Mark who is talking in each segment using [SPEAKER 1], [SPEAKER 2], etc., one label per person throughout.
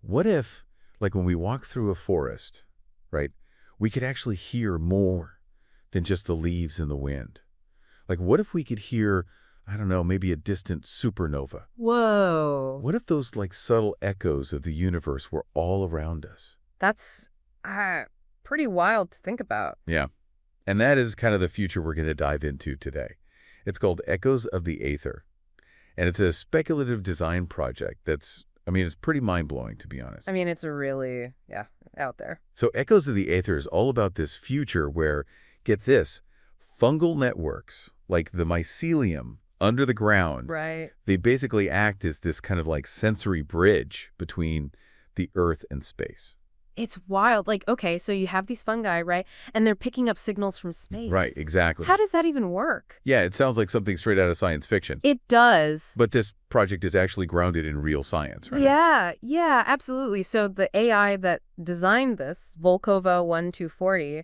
[SPEAKER 1] What if, like when we walk through a forest, right, we could actually hear more than just the leaves and the wind? Like, what if we could hear, I don't know, maybe a distant supernova?
[SPEAKER 2] Whoa.
[SPEAKER 1] What if those, like, subtle echoes of the universe were all around us?
[SPEAKER 2] That's pretty wild to think about.
[SPEAKER 1] Yeah. And that is kind of the future we're going to dive into today. It's called Echoes of the Aether. And it's a speculative design project that's, I mean, it's pretty mind-blowing, to be honest.
[SPEAKER 2] I mean, it's really, out there.
[SPEAKER 1] So Echoes of the Aether is all about this future where, get this, fungal networks, like the mycelium under the ground,
[SPEAKER 2] Right.
[SPEAKER 1] they basically act as this kind of like sensory bridge between the Earth and space.
[SPEAKER 2] It's wild. Like, okay, so you have these fungi, right? And they're picking up signals from space.
[SPEAKER 1] Right, exactly.
[SPEAKER 2] How does that even work?
[SPEAKER 1] Yeah, it sounds like something straight out of science fiction.
[SPEAKER 2] It does.
[SPEAKER 1] But this project is actually grounded in real science, right?
[SPEAKER 2] Yeah, absolutely. So the AI that designed this, Volkova 1240,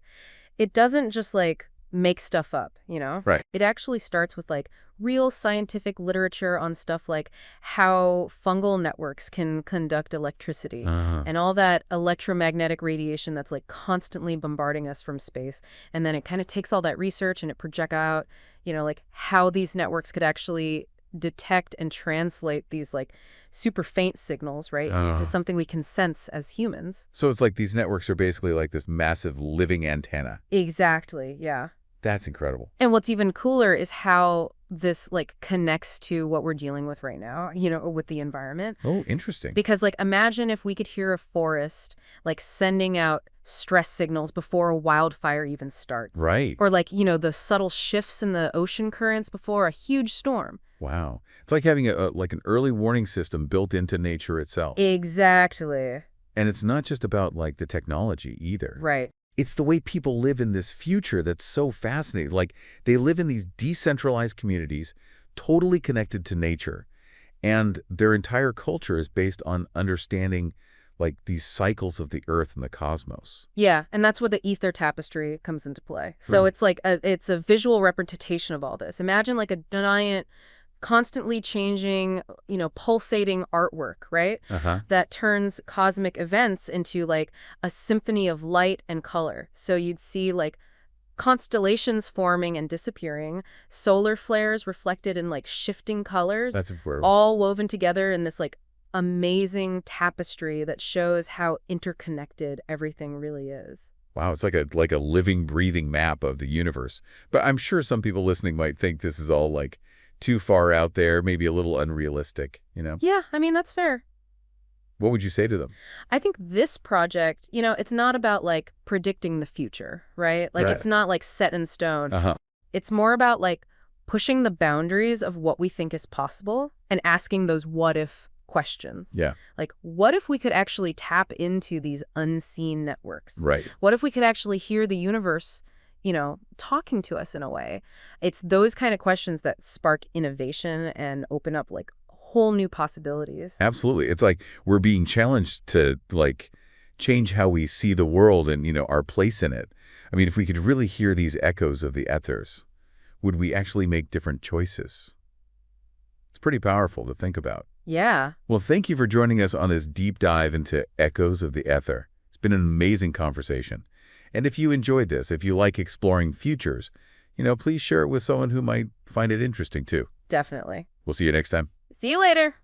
[SPEAKER 2] it doesn't just like make stuff up, you know?
[SPEAKER 1] Right.
[SPEAKER 2] It actually starts with like real scientific literature on stuff like how fungal networks can conduct electricity and all that electromagnetic radiation that's like constantly bombarding us from space. And then it kind of takes all that research and it projects out, you know, like how these networks could actually detect and translate these like super faint signals, right, to something we can sense as humans.
[SPEAKER 1] So it's like these networks are basically like this massive living antenna.
[SPEAKER 2] Exactly, yeah.
[SPEAKER 1] That's incredible.
[SPEAKER 2] And what's even cooler is how this like connects to what we're dealing with right now, you know, with the environment.
[SPEAKER 1] Oh, interesting.
[SPEAKER 2] Because like imagine if we could hear a forest like sending out stress signals before a wildfire even starts.
[SPEAKER 1] Right.
[SPEAKER 2] Or like, you know, the subtle shifts in the ocean currents before a huge storm.
[SPEAKER 1] Wow. It's like having like an early warning system built into nature itself.
[SPEAKER 2] Exactly.
[SPEAKER 1] And it's not just about like the technology either.
[SPEAKER 2] Right.
[SPEAKER 1] It's the way people live in this future that's so fascinating. Like they live in these decentralized communities, totally connected to nature. And their entire culture is based on understanding like these cycles of the earth and the cosmos.
[SPEAKER 2] Yeah, and that's where the ether tapestry comes into play. So
[SPEAKER 1] Right.
[SPEAKER 2] it's like it's a visual representation of all this. Imagine like a giant, constantly changing, you know, pulsating artwork, right? That turns cosmic events into like a symphony of light and color. So you'd see like constellations forming and disappearing, solar flares reflected in like shifting colors,
[SPEAKER 1] That's incredible.
[SPEAKER 2] all woven together in this like amazing tapestry that shows how interconnected everything really is.
[SPEAKER 1] Wow, it's like a living, breathing map of the universe. But I'm sure some people listening might think this is all like too far out there, maybe a little unrealistic, you know?
[SPEAKER 2] Yeah, I mean, that's fair.
[SPEAKER 1] What would you say to them?
[SPEAKER 2] I think this project, you know, it's not about like predicting the future, right? Like it's not like set in stone. It's more about like pushing the boundaries of what we think is possible and asking those what if questions.
[SPEAKER 1] Yeah.
[SPEAKER 2] Like, what if we could actually tap into these unseen networks?
[SPEAKER 1] Right.
[SPEAKER 2] What if we could actually hear the universe, you know, talking to us in a way? It's those kind of questions that spark innovation and open up like whole new possibilities.
[SPEAKER 1] Absolutely. It's like we're being challenged to like change how we see the world and, you know, our place in it. I mean, if we could really hear these echoes of the ethers, would we actually make different choices? It's pretty powerful to think about.
[SPEAKER 2] Yeah.
[SPEAKER 1] Well, thank you for joining us on this deep dive into Echoes of the Aether. It's been an amazing conversation. And if you enjoyed this, if you like exploring futures, you know, please share it with someone who might find it interesting too.
[SPEAKER 2] Definitely.
[SPEAKER 1] We'll see you next time.
[SPEAKER 2] See you later.